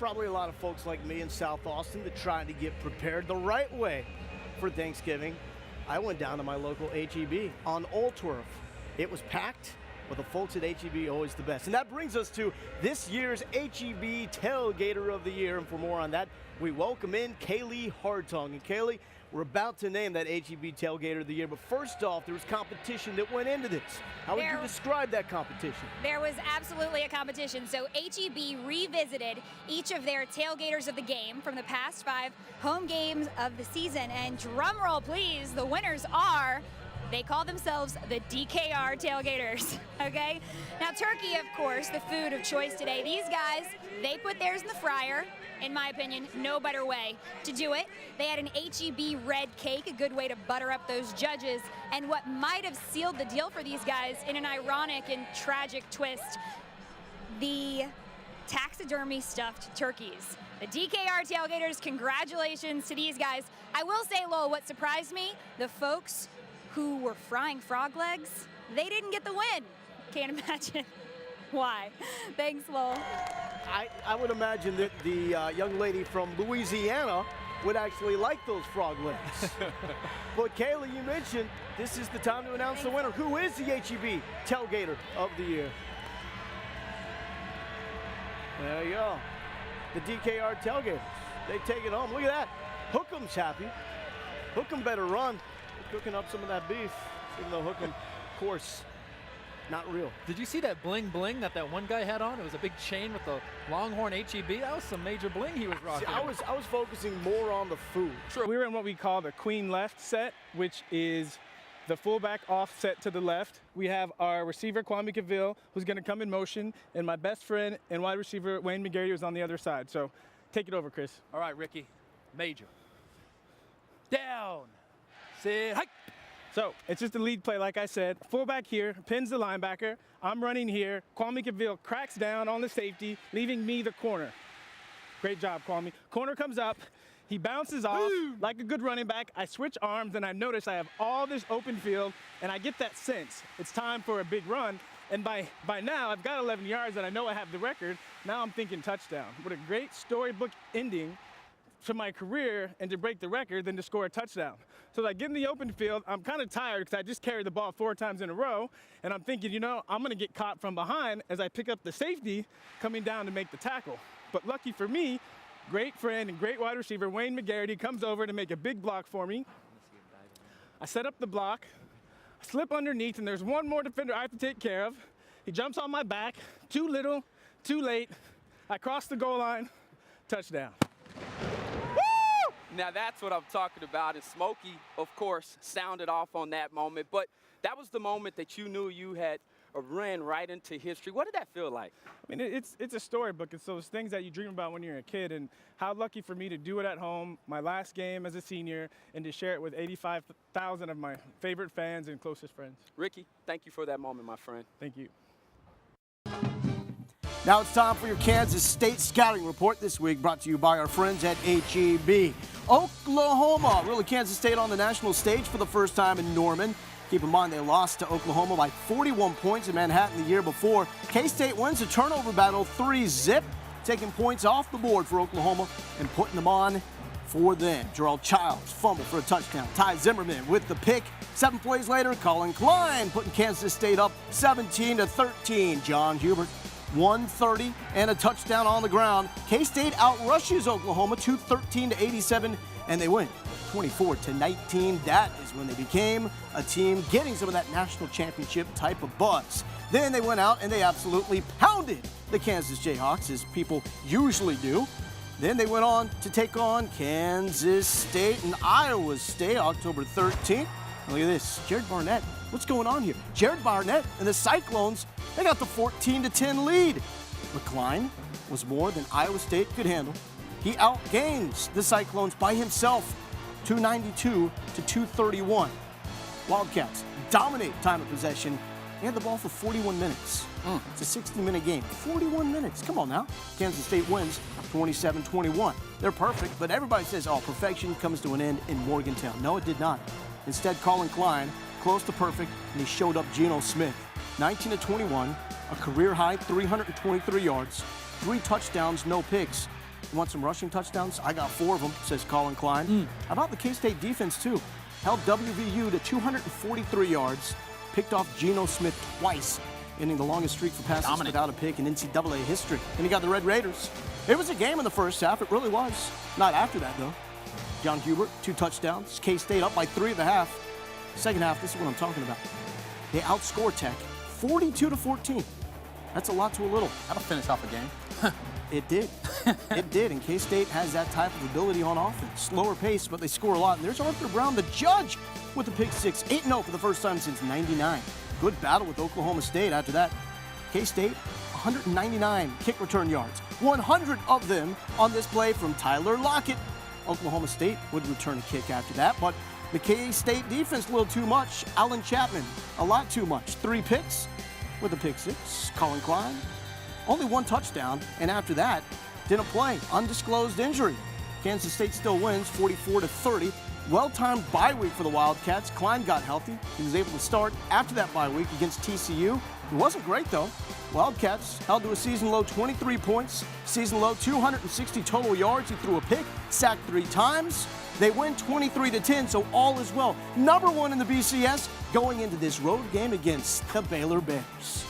probably a lot of folks like me in South Austin that trying to get prepared the right way for Thanksgiving. I went down to my local H-E-B on Old Turf. It was packed, but the folks at H-E-B always the best. And that brings us to this year's H-E-B Tailgater of the Year. And for more on that, we welcome in Kaylee Hartung. And Kaylee, we're about to name that H-E-B Tailgater of the Year, but first off, there was competition that went into this. How would you describe that competition? There was absolutely a competition. So H-E-B revisited each of their tailgaters of the game from the past 5 home games of the season. And drum roll, please, the winners are, they call themselves the DKR Tailgaters, okay? Now, turkey, of course, the food of choice today. These guys, they put theirs in the fryer. In my opinion, no better way to do it. They had an H-E-B red cake, a good way to butter up those judges. And what might have sealed the deal for these guys in an ironic and tragic twist, the taxidermy stuffed turkeys. The DKR Tailgaters, congratulations to these guys. I will say, Lowell, what surprised me, the folks who were frying frog legs, they didn't get the win. Can't imagine why. Thanks, Lowell. I would imagine that the young lady from Louisiana would actually like those frog legs. But Kaylee, you mentioned this is the time to announce the winner. Who is the H-E-B Tailgater of the Year? There you go. The DKR Tailgaters. They take it home. Look at that. Hook'em's happy. Hook'em better run. They're cooking up some of that beef. Even though Hook'em, of course, not real. Did you see that bling bling that one guy had on? It was a big chain with the Longhorn H-E-B. That was some major bling he was rocking. See, I was focusing more on the food. Sure. We're in what we call the queen left set, which is the fullback offset to the left. We have our receiver, Kwame Cavill, who's going to come in motion, and my best friend and wide receiver, Wayne McGarry, is on the other side. So take it over, Chris. All right, Ricky. Major. Down. Sit. Hike. So it's just a lead play, like I said. Fullback here, pins the linebacker. I'm running here. Kwame Cavill cracks down on the safety, leaving me the corner. Great job, Kwame. Corner comes up. He bounces off like a good running back. I switch arms, and I notice I have all this open field, and I get that sense. It's time for a big run. And by now, I've got 11 yards, and I know I have the record. Now I'm thinking touchdown. What a great storybook ending to my career, and to break the record than to score a touchdown. So as I get in the open field, I'm kind of tired because I just carried the ball 4 times in a row, and I'm thinking, you know, I'm gonna get caught from behind as I pick up the safety coming down to make the tackle. But lucky for me, great friend and great wide receiver, Wayne McGarry, comes over to make a big block for me. I set up the block, I slip underneath, and there's one more defender I have to take care of. He jumps on my back, too little, too late. I cross the goal line, touchdown. Now that's what I'm talking about, and Smokey, of course, sounded off on that moment, but that was the moment that you knew you had ran right into history. What did that feel like? I mean, it's a storybook. It's those things that you dream about when you're a kid, and how lucky for me to do it at home, my last game as a senior, and to share it with 85,000 of my favorite fans and closest friends. Ricky, thank you for that moment, my friend. Thank you. Now it's time for your Kansas State Scouting Report this week, brought to you by our friends at H-E-B. Oklahoma, really Kansas State on the national stage for the first time in Norman. Keep in mind they lost to Oklahoma by 41 points in Manhattan the year before. K-State wins a turnover battle 3-0, taking points off the board for Oklahoma and putting them on for them. Gerald Childs fumble for a touchdown. Ty Zimmerman with the pick. 7 plays later, Colin Klein putting Kansas State up 17-13. John Hubert, 130 and a touchdown on the ground. K-State outrushes Oklahoma 213-87, and they win 24-19. That is when they became a team getting some of that national championship type of buzz. Then they went out and they absolutely pounded the Kansas Jayhawks, as people usually do. Then they went on to take on Kansas State and Iowa State October 13th. Look at this, Jared Barnett. What's going on here? Jared Barnett and the Cyclones, they got the 14-10 lead. McCline was more than Iowa State could handle. He outgains the Cyclones by himself, 292-231. Wildcats dominate time of possession. They had the ball for 41 minutes. It's a 60-minute game. 41 minutes. Come on now. Kansas State wins 27-21. They're perfect, but everybody says, oh, perfection comes to an end in Morgantown. No, it did not. Instead, Colin Klein, close to perfect, and he showed up Geno Smith. 19-21, a career-high 323 yards, 3 touchdowns, no picks. You want some rushing touchdowns? I got 4 of them, says Colin Klein. How about the K-State defense, too? Held WVU to 243 yards, picked off Geno Smith twice, ending the longest streak for passes without a pick in NCAA history. And you got the Red Raiders. It was a game in the first half. It really was. Not after that, though. John Hubert, 2 touchdowns. K-State up by 3 at the half. Second half, this is what I'm talking about. They outscored Tech 42-14. That's a lot to a little. That'll finish off a game. It did. It did. And K-State has that type of ability on offense. Slower pace, but they score a lot. And there's Arthur Brown, the judge, with the pick 6. 8-0 for the first time since '99. Good battle with Oklahoma State after that. K-State, 199 kick return yards. 100 of them on this play from Tyler Lockett. Oklahoma State would return a kick after that, but the K-State defense a little too much. Alan Chapman, a lot too much. 3 picks with a pick 6. Colin Klein, only 1 touchdown, and after that, didn't play. Undisclosed injury. Kansas State still wins 44-30. Well-timed bye week for the Wildcats. Klein got healthy. He was able to start after that bye week against TCU. It wasn't great, though. Wildcats held to a season-low 23 points. Season-low 260 total yards. He threw a pick, sacked 3 times. They win 23-10, so all is well. Number 1 in the BCS going into this road game against the Baylor Bears.